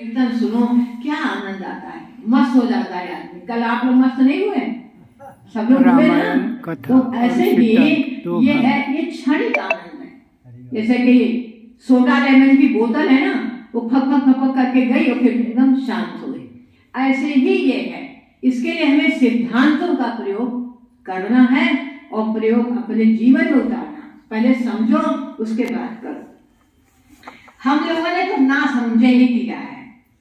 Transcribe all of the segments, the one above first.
कीर्तन सुनो, क्या आनंद आता है, मस्त हो जाता है आदमी। कल आप लोग मस्त नहीं हुए? सब लोग हुए ना? तो ऐसे ही ये है, ये क्षणिक आनंद है। जैसे कि सोडा लेमन की बोतल है ना, वो फक फक फक फक करके गई और फिर एकदम शांत हो गई। ऐसे ही ये है, इसके लिए हमें सिद्धांतों का प्रयोग करना है और प्रयोग अपने जीवन में उतारना। पहले समझो, उसके बाद करो। हम लोगों ने तो ना समझे ही किया है,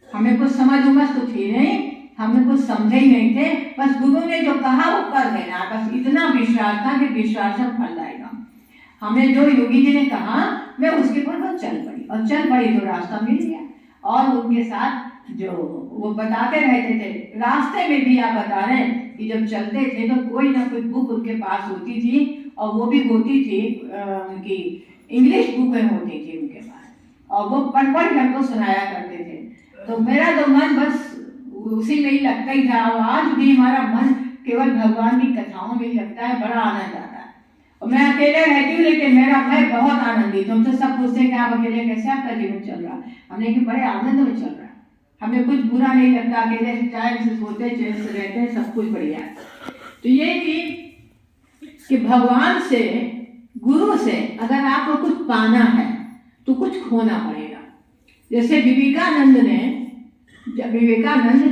हमें कुछ समझ उमझ तो थी नहीं, हमें कुछ समझे ही नहीं थे। बस गुरु ने जो कहा वो कर देना, बस इतना विश्वास था कि विश्वास से फल आएगा। हमें जो योगी जी ने कहा मैं उसके ऊपर बस चल पड़ी, और चल पड़ी तो रास्ता मिल गया। और उनके साथ जो वो बताते रहते थे, रास्ते में भी आप बता रहे हैं कि जब चलते थे तो कोई ना कोई बुक उनके पास होती थी, और वो भी होती थी उनकी इंग्लिश बुकें होती थी उनके पास, और वो पढ़ पढ़ हमको सुनाया करते थे। तो मेरा तो मन बस उसी में ही लगता ही था, और आज भी हमारा मन केवल भगवान की कथाओं में ही लगता है, बड़ा आनंद आता है। और मैं अकेले रहती हूँ, लेकिन मेरा भाई बहुत आनंदित। तुमसे सब पूछते हैं कि आप अकेले कैसे आपका जीवन चल रहा है? हमने कि बड़े आनंद में चल रहा है, हमें कुछ बुरा नहीं लगता, अकेले चैन से सोते चैन से रहते हैं, सब कुछ बढ़िया है। तो ये कि भगवान से, गुरु से अगर आपको कुछ पाना है तो कुछ खोना पड़ेगा। जैसे विवेकानंद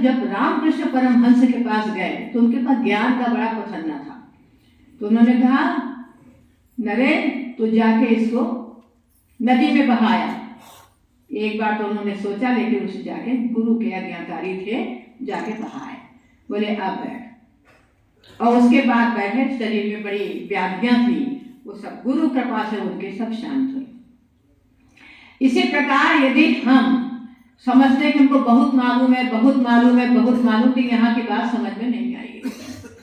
जब रामकृष्ण परमहंस के पास गए तो उनके पास ज्ञान का बड़ा पसंद था। तो उन्होंने कहा, नरेंद्र तू जाके इसको नदी में बहाया। एक बार तो उन्होंने सोचा, लेकिन उसे जाके गुरु के आज्ञाकारी थे, जाके बहाए। बोले अब बैठ, और उसके बाद बैठे। शरीर में बड़ी व्याधियां थी, वो सब गुरु कृपा से उनके सब शांत हुए। इसी प्रकार यदि हम समझते हैं कि हमको बहुत मालूम है, बहुत मालूम है, बहुत मालूम, तो यहाँ की बात समझ में नहीं आएगी।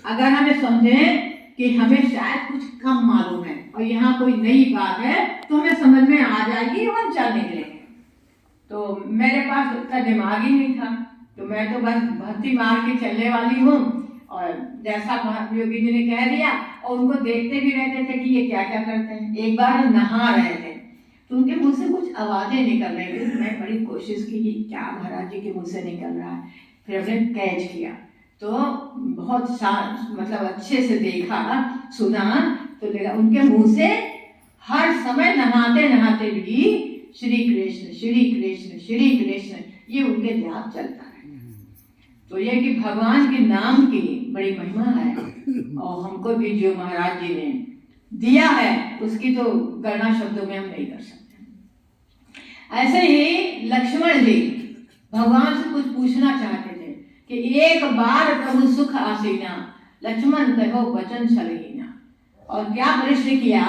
अगर हमें समझें कि हमें शायद कुछ कम मालूम है और यहाँ कोई नई बात है, तो हमें समझ में आ जाएगी और हम चलने लगेंगे। तो मेरे पास उतना दिमाग ही नहीं था, तो मैं तो बस भक्ति मार के चलने वाली हूँ, और जैसा योगी जी ने कह दिया, और उनको देखते भी रहते थे कि ये क्या क्या करते हैं। एक बार हम नहा रहे थे तो उनके मुंह से कुछ आवाजें निकल रही थी। मैं बड़ी कोशिश की कि क्या महाराज जी के मुंह से निकल रहा है, फिर हमने कैच किया, तो बहुत मतलब अच्छे से देखा सुना, तो लगा उनके मुंह से हर समय नहाते नहाते भी श्री कृष्ण श्री कृष्ण श्री कृष्ण, ये उनके जाप चलता है। तो ये कि भगवान के नाम की बड़ी महिमा है, और हमको भी जो महाराज जी ने दिया है उसकी तो गणना शब्दों में हम नहीं कर सकते। ऐसे ही लक्ष्मण जी भगवान से कुछ पूछना चाहते थे कि एक बार प्रभु सुख आसीना, लक्ष्मण कहो वचन छलहीना। और क्या प्रश्न किया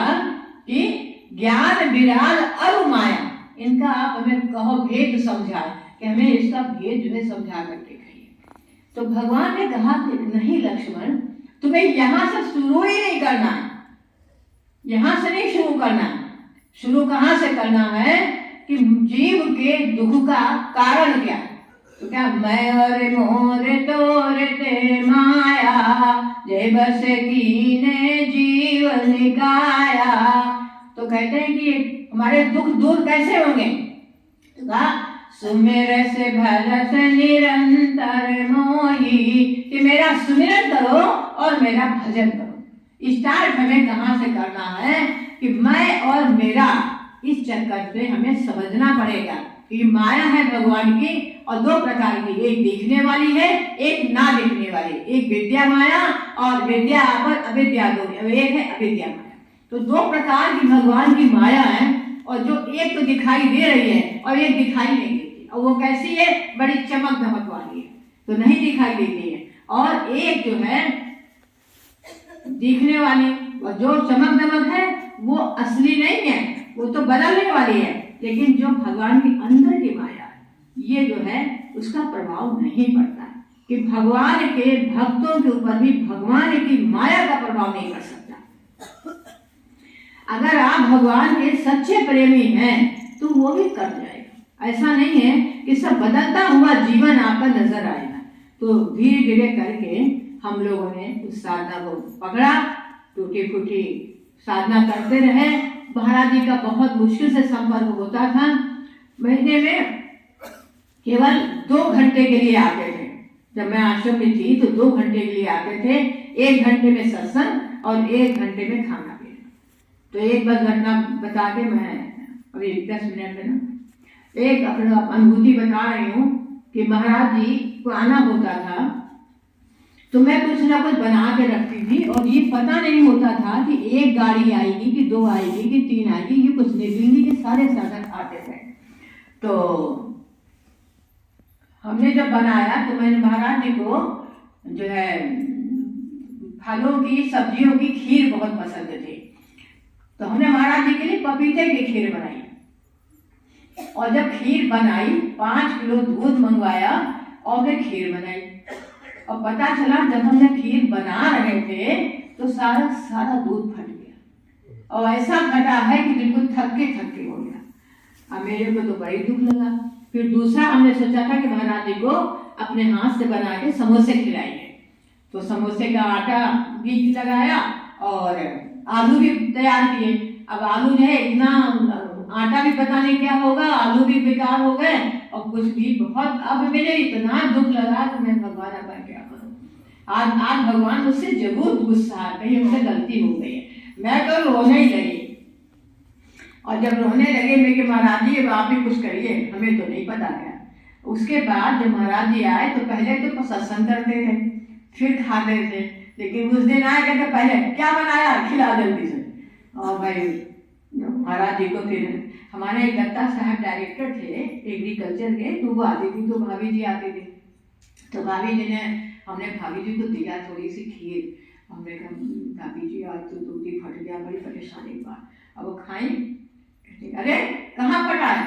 कि ज्ञान विराज अरु माया, इनका आप हमें कहो भेद समझाए, कि हमें इसका भेद जो है समझा करके कहिए। तो भगवान ने कहा कि नहीं लक्ष्मण, तुम्हें यहाँ से शुरू ही नहीं करना है, यहाँ से नहीं शुरू करना। शुरू कहाँ से करना है कि जीव के दुख का कारण क्या है। तो क्या मैं और मोर तोर ते माया, जय बस कीने जीवन गाया। तो कहते हैं कि हमारे दुख दूर कैसे होंगे? तो कहा सुमिर से भरस निरंतर मोही, कि मेरा सुमिरन करो और मेरा भजन करो। स्टार्ट हमें कहाँ से करना है कि मैं और मेरा, इस चक्कर से हमें समझना पड़ेगा कि माया है भगवान की, और दो प्रकार की, एक दिखने वाली है, एक ना दिखने वाली। एक विद्या माया और विद्या पर अविद्या, दो एक है अविद्या माया। तो दो प्रकार की भगवान की माया है, और जो एक तो दिखाई दे रही है और एक दिखाई नहीं देती। और वो कैसी है? बड़ी चमक धमक वाली है, तो नहीं दिखाई देती है। और एक जो है दिखने वाली, और जो चमक दमक है वो असली नहीं है, वो तो बदलने वाली है। लेकिन जो भगवान के अंदर की माया है, ये जो है उसका प्रभाव नहीं पड़ता है, कि भगवान के भक्तों के ऊपर भी भगवान की माया का प्रभाव नहीं पड़ सकता। अगर आप भगवान के सच्चे प्रेमी हैं तो वो भी कर जाएगा। ऐसा नहीं है कि सब बदलता हुआ जीवन आपका नजर आएगा। तो धीरे धीरे करके हम लोगों ने उस साधना को पकड़ा, टूटी फूटी साधना करते रहे। महाराज जी का बहुत मुश्किल से संपर्क होता था, महीने में केवल 2 घंटे के लिए आते थे। जब मैं आश्रम में थी तो 2 घंटे के लिए आते थे, 1 घंटे में सत्संग और 1 घंटे में खाना पीना। तो एक बार घटना बता के मैं अभी 10 मिनट में ना एक अपना अनुभूति बता रही हूँ कि महाराज जी को आना होता था तो मैं कुछ ना कुछ बना के रखती थी और ये पता नहीं होता था कि 1 गाड़ी आएगी कि 2 आएगी कि 3 आएगी, ये कुछ निकलेंगी कि सारे साधन आते थे। तो हमने जब बनाया तो मैंने महाराज जी को जो है फलों की सब्जियों की खीर बहुत पसंद थी, तो हमने महाराज जी के लिए पपीते की खीर बनाई। और जब खीर बनाई 5 किलो दूध मंगवाया और मैं खीर बनाई। और पता चला जब हमने खीर बना रहे थे तो सारा दूध फट गया और ऐसा फटा है कि बिल्कुल थके हो गया। अब मेरे को तो बड़ी दुख लगा। फिर दूसरा हमने सोचा था कि महाराज जी को अपने हाथ से बना के समोसे खिलाएंगे। तो समोसे का आटा भी लगाया और आलू भी तैयार किए। अब आलू जो है इतना आटा भी पता नहीं क्या होगा, आलू भी बेकार हो गए और कुछ भी बहुत। अब मुझे इतना दुख लगा कि मैं भगवान अब क्या करूं। आज भगवान मुझसे जरूर गुस्सा कहीं मुझसे गलती हो गई है। मैं तो रोने ही लगी और जब रोने लगे मैं कि महाराज जी अब आप ही कुछ करिए, हमें तो नहीं पता क्या। उसके बाद जब महाराज जी आए तो पहले तो सत्संग करते थे फिर खाते थे, लेकिन उस दिन आए कहते पहले क्या बनाया खिला जल्दी से। और भाई महाराज जी को फिर हमारे दत्ता साहब डायरेक्टर थे एग्रीकल्चर के, तो वो आती थी तो भाभी जी आती थी। तो भाभी जी ने हमने भाभी जी को दिया थोड़ी सी खीर। हमने कहा भाभी जी आज तो दूध ही फट गया, बड़ी परेशानी हुआ। अब वो खाई, अरे कहाँ फटा है?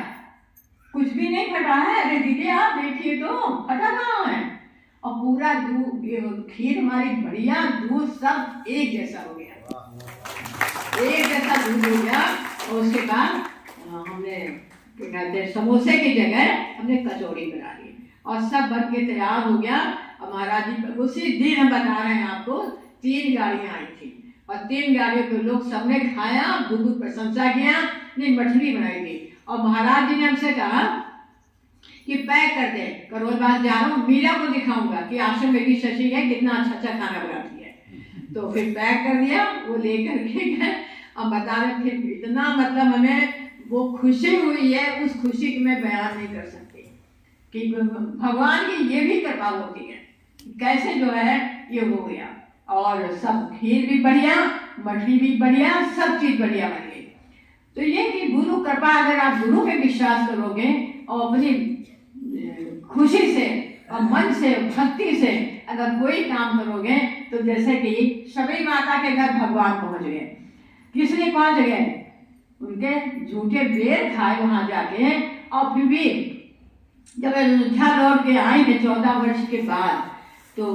कुछ भी नहीं फटा है। अरे दीदी आप देखिए तो फटा कहाँ है? और पूरा दूध खीर हमारी बढ़िया, दूध सब एक जैसा हो गया, एक जैसा दूध हो गया। और उसके बाद हमने समोसे की जगह हमने कचौड़ी बना ली और सब बन के तैयार हो गया। और महाराज जी उसी दिन हम बता रहे हैं आपको 3 गाड़ियां आई थी और 3 गाड़ियों को लोग सबने खाया, बहुत प्रशंसा किया। नहीं मछली बनाई थी और महाराज जी ने हमसे कहा कि पैक कर दे, करोल बाग जा रहा हूँ, मीरा को दिखाऊंगा कि आश्रम में भी शशि है कितना अच्छा खाना बनाती है। तो फिर पैक कर दिया, वो लेकर के गए और बता रहे थे इतना मतलब हमें वो खुशी हुई है, उस खुशी की मैं बयान नहीं कर सकती कि भगवान की ये भी कृपा होती है कैसे जो है ये हो गया। और सब खीर भी बढ़िया, मछली भी बढ़िया, सब चीज बढ़िया बन गई। तो ये कि गुरु कृपा, अगर आप गुरु पे विश्वास करोगे और अपनी खुशी से और मन से भक्ति से अगर कोई काम करोगे तो जैसे कि सभी माता के घर भगवान पहुंच गए। किस लिए पहुंच गए? उनके झूठे बेर खाए वहां जाके। और फिर भी जब अयोध्या लौट के आएंगे 14 वर्ष के बाद तो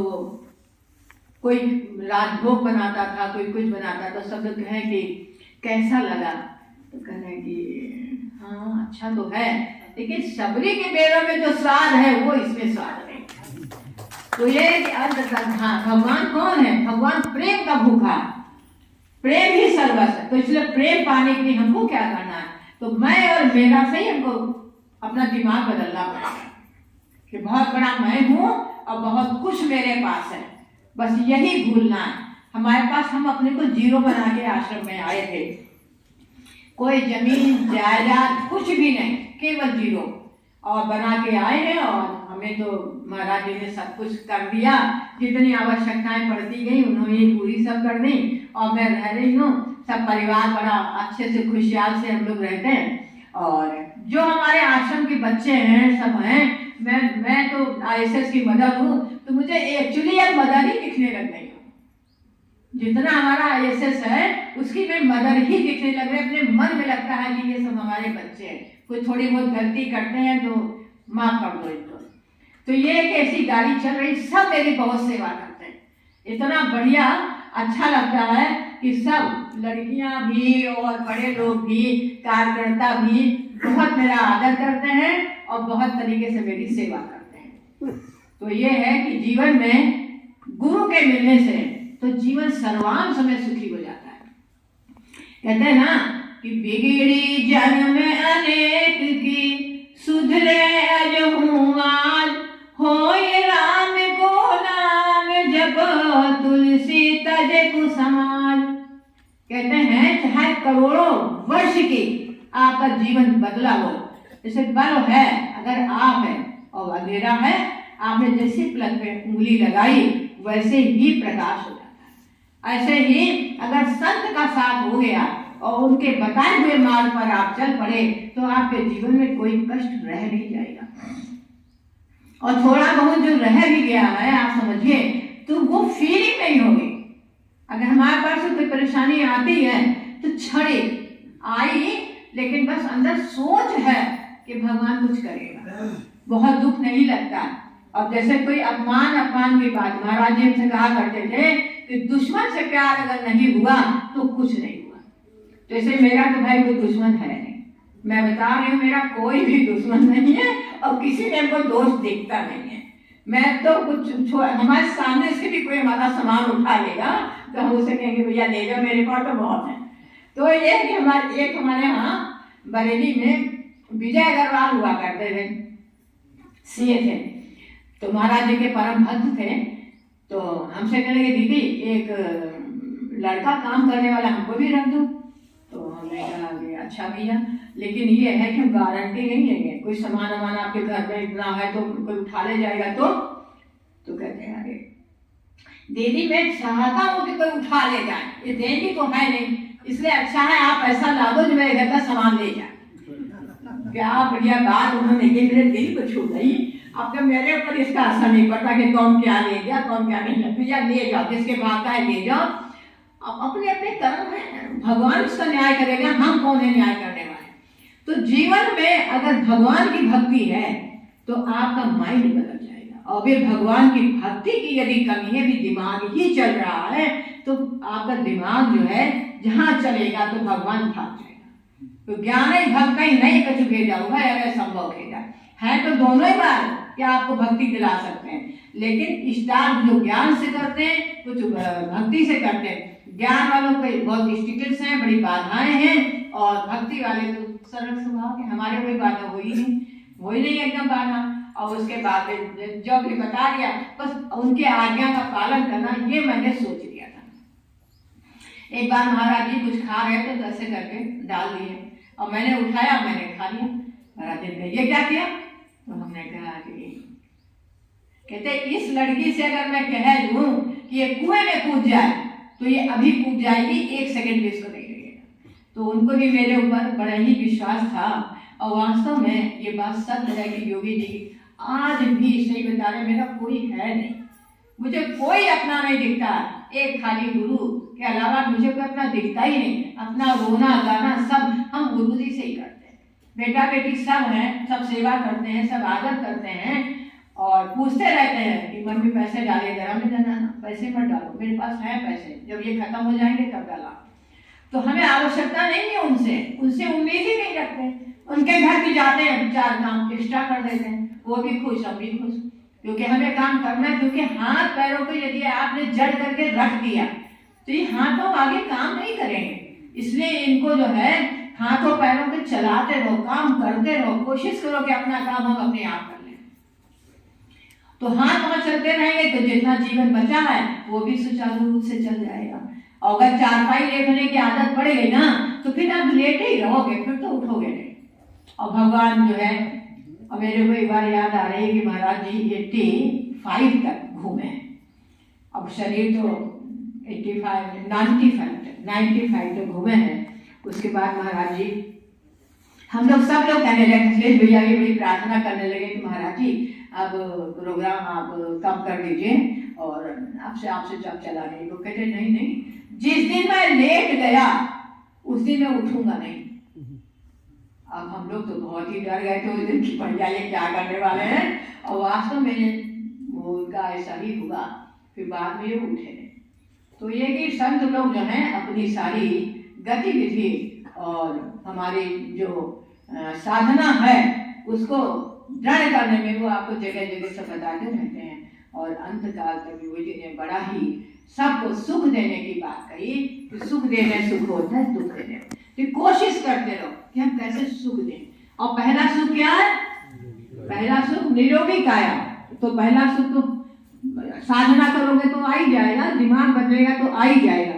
कोई राजभोग बनाता था, कोई कुछ बनाता था, सब लोग कहें कि कैसा लगा? तो कहें कि हाँ अच्छा तो है, लेकिन सबरी के बेरों में जो स्वाद है वो इसमें स्वाद नहीं। तो ये हाँ, भगवान कौन है? भगवान प्रेम का भूखा, प्रेम ही सर्वस्व है। तो इसलिए प्रेम पाने के लिए हमको क्या करना है? तो मैं और मेरा से ही हमको अपना दिमाग बदलना पड़ेगा कि बहुत बड़ा मैं हूँ और बहुत कुछ मेरे पास है, बस यही भूलना है हमारे पास। हम अपने को जीरो बना के आश्रम में आए थे, कोई जमीन जायदाद कुछ भी नहीं, केवल जीरो और बना के आए हैं। और हमें तो महाराज जी ने सब कुछ कर दिया, जितनी आवश्यकताएं पड़ती गई उन्होंने पूरी सब कर दी। और मैं रह रही हूँ, सब परिवार बड़ा अच्छे से खुशहाल से हम लोग रहते हैं। और जो हमारे आश्रम के बच्चे हैं सब हैं, मैं तो ISS की मदर हूँ, तो मुझे एक्चुअली अब मदर ही दिखने लग गई हूँ। जितना हमारा ISS है उसकी मैं मदर ही दिखने लग रही। अपने मन में लगता है कि ये सब हमारे बच्चे हैं, कोई थोड़ी बहुत गलती करते हैं तो माफ कर दो इनको। तो ये एक ऐसी गाड़ी चल रही, सब मेरी बहुत सेवा करते हैं। इतना बढ़िया अच्छा लगता है कि सब लड़कियां भी और बड़े लोग भी, कार्यकर्ता भी बहुत मेरा आदर करते हैं और बहुत तरीके से मेरी सेवा करते हैं। तो ये है कि जीवन में गुरु के मिलने से तो जीवन सर्वांश में सुखी हो जाता है। कहते हैं ना कि बिगड़ी जन्म अनेक की, सुधरे अजहुआल होए राम को नाम जब तुलसी तजे कुसमाल। कहते हैं चाहे करोड़ों वर्ष की आपका जीवन बदला हो, जैसे बल्ब है, अगर आप है और अंधेरा है, आपने जैसे प्लग पे उंगली लगाई वैसे ही प्रकाश हो जाता है। ऐसे ही अगर संत का साथ हो गया और उनके बताए हुए मार्ग पर आप चल पड़े तो आपके जीवन में कोई कष्ट रह नहीं जाएगा। और थोड़ा बहुत जो रह भी गया है आप समझिए तो वो फीलिंग नहीं होगी। अगर हमारे पास से कोई परेशानी आती है तो छड़े आई, लेकिन बस अंदर सोच है कि भगवान कुछ करेगा, बहुत दुख नहीं लगता। और जैसे कोई अपमान की बात, महाराज जी हमसे कहा करते थे कि दुश्मन से प्यार अगर नहीं हुआ तो कुछ नहीं हुआ। जैसे मेरा तो भाई कोई दुश्मन है नहीं, मैं बता रही हूँ, मेरा कोई भी दुश्मन नहीं है और किसी ने हमको दोष दिखता नहीं है। मैं तो कुछ हमारे सामने से भी कोई हमारा सामान उठा लेगा तो हम उसे कहेंगे भैया ले जाओ, मेरे पास तो बहुत है। तो ये कि हमारे यहाँ बरेली में विजय अग्रवाल हुआ करते थे, सीए थे, तो महाराज जी के परम भक्त थे। तो हमसे कहने लगे दीदी एक लड़का काम करने वाला हमको भी रख दो। तो हमने कहा कि अच्छा भैया, लेकिन ये है कि हम गारंटी नहीं लेंगे, कोई सामान वामान आपके घर में इतना है तो कोई उठा ले जाएगा। तो कहते हैं अरे दीदी मैं चाहता हूँ कि कोई उठा ले जाए, ये देंगी तो है नहीं, इसलिए अच्छा है आप ऐसा ला दो जो मेरे घर का सामान ले जाए। क्या बढ़िया बात उन्होंने की, मेरे दिल को छू गई। अब तो मेरे ऊपर इसका असर नहीं पड़ता कि कौन क्या ले गया कौन क्या नहीं ले, भैया ले जाओ, जिसके बाद है ले जाओ। अब अपने अपने कर्म है, भगवान उसका न्याय करेगा, हम कौन है न्याय करने वाले। तो जीवन में अगर भगवान की भक्ति है तो आपका माइंड बदल जाएगा। और फिर भगवान की भक्ति की यदि कमी है, भी दिमाग ही चल रहा है तो आपका दिमाग जो है जहाँ चलेगा तो भगवान भाग जाएगा। तो ज्ञान ही भक्त नहीं कछु भेजा होगा, अगर संभव भेजा है तो दोनों ही बात क्या आपको भक्ति दिला सकते हैं। लेकिन स्टार्ट जो ज्ञान से करते हैं, कुछ भक्ति से करते हैं। ज्ञान वालों को बहुत स्टिकल्स हैं, बड़ी बाधाएं हैं, और भक्ति वाले तो सरल स्वभाव है, हमारे कोई बाधा हुई नहीं एकदम बाधा। और उसके बाद जो भी बता दिया बस उनके आज्ञा का पालन करना, ये मैंने सोच लिया था। एक बार महाराज जी कुछ खा रहे थे तो ऐसे करके डाल दिए और मैंने उठाया, मैंने खा लिया। महाराज जी ने ये क्या किया? तो हमने कहा कि कहते इस लड़की से अगर मैं कह दूं कि ये कुएं में कूद जाए तो ये अभी कूद जाएगी, 1 सेकंड भी इसको नहीं लगेगा। तो उनको भी मेरे ऊपर बड़ा ही विश्वास था और वास्तव में ये बात सत्य है कि योगी जी आज भी सही बता रहे, मेरा कोई है नहीं, मुझे कोई अपना नहीं दिखता। एक खाली गुरु के अलावा मुझे कोई अपना दिखता ही नहीं। अपना रोना गाना सब हम गुरु जी से ही करते हैं। बेटा बेटी सब हैं, सब सेवा करते हैं, सब आदर करते हैं और पूछते रहते हैं कि मम्मी पैसे डाले, जरा में देना, पैसे मत डालो, मेरे पास है पैसे, जब ये खत्म हो जाएंगे तब डाला। तो हमें आवश्यकता नहीं है उनसे उम्मीद ही नहीं रखते। उनके घर भी जाते हैं, 4 काम एक्स्ट्रा कर देते हैं, वो भी खुश, हम भी खुश, क्योंकि हमें काम करना है। क्योंकि हाथ पैरों को यदि आपने जड़ करके रख दिया तो ये हाथों आगे काम नहीं करेंगे। इसलिए इनको जो है हाथों पैरों को चलाते रहो, काम करते रहो, कोशिश करो कि अपना काम हम अपने आप कर लें। तो हाथ वहां चलते रहेंगे तो जितना जीवन बचा है वो भी सुचारू रूप से चल जाएगा। और अगर चारपाई लेटने की आदत पड़ गई ना तो फिर आप लेटे ही रहोगे, फिर तो उठोगे नहीं। और भगवान जो है, और मेरे को एक बार याद आ रही है कि महाराज जी 85 तक घूमे। अब शरीर तो 95 तक घूमे हैं। उसके बाद महाराज जी हम लोग सब लोग कहने लगे, अखिलेश भैया भी बड़ी प्रार्थना करने लगे कि महाराज जी अब प्रोग्राम आप कम कर दीजिए और आपसे जब चला नहीं। वो कहते नहीं, जिस दिन मैं लेट गया उस दिन मैं उठूंगा नहीं। अब हम लोग तो बहुत ही डर गए थे उस दिन की, भैया ये क्या करने वाले हैं। और वास्तव में वो उनका ऐसा ही हुआ, फिर बाद में ये उठे। तो ये कि संत लोग जो हैं अपनी सारी गतिविधि और हमारी जो साधना है उसको दृढ़ करने में वो आपको जगह जगह से बताते रहते हैं। और अंत काल तक योगी जी ने बड़ा ही सबको सुख देने की बात कही कि सुख देने सुख होता है, दुख देने। तो कोशिश करते रहो कि हम कैसे सुख दें। और पहला सुख क्या है? पहला सुख निरोगी काया, तो पहला सुख तो साधना करोगे तो आ ही जाएगा, दिमाग बदलेगा तो आ ही जाएगा।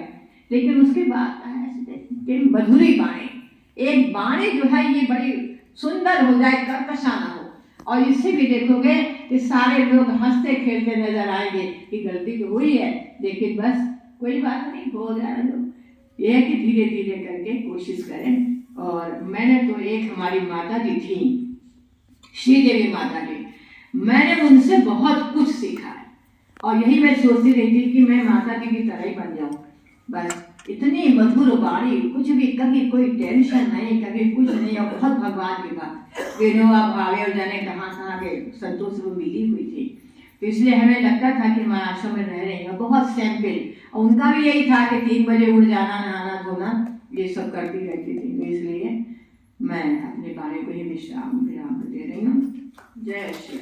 लेकिन उसके बाद मधुरी बाणी, एक बाणी जो है ये बड़ी सुंदर हो जाए, कर्कशा ना हो, और इससे भी देखोगे कि सारे लोग हंसते खेलते नजर आएंगे कि गलती तो हुई है लेकिन बस कोई बात नहीं, हो जाए लोग। यह है कि धीरे धीरे करके कोशिश करें। और मैंने तो एक हमारी माता जी थी, श्रीदेवी माता जी, मैंने उनसे बहुत कुछ सीखा है और यही मैं सोचती रहती कि मैं माता जी की तरह ही बन जाऊं। बस इतनी मधुर वाणी, कुछ भी, कभी कोई टेंशन नहीं, कभी कुछ नहीं, और बहुत भगवान की बात, विनोबा भावे और जाने कहाँ के संतोष वो मिली हुई थी। तो इसलिए हमें लगता था कि मैं आश्रम में रह रही हूँ, बहुत सिंपल। और उनका भी यही था कि 3 बजे उठ जाना, नहाना धोना, ये सब करती रहती थी। तो इसलिए मैं अपने बारे को ही विश्राम दे रही हूँ। जय श्री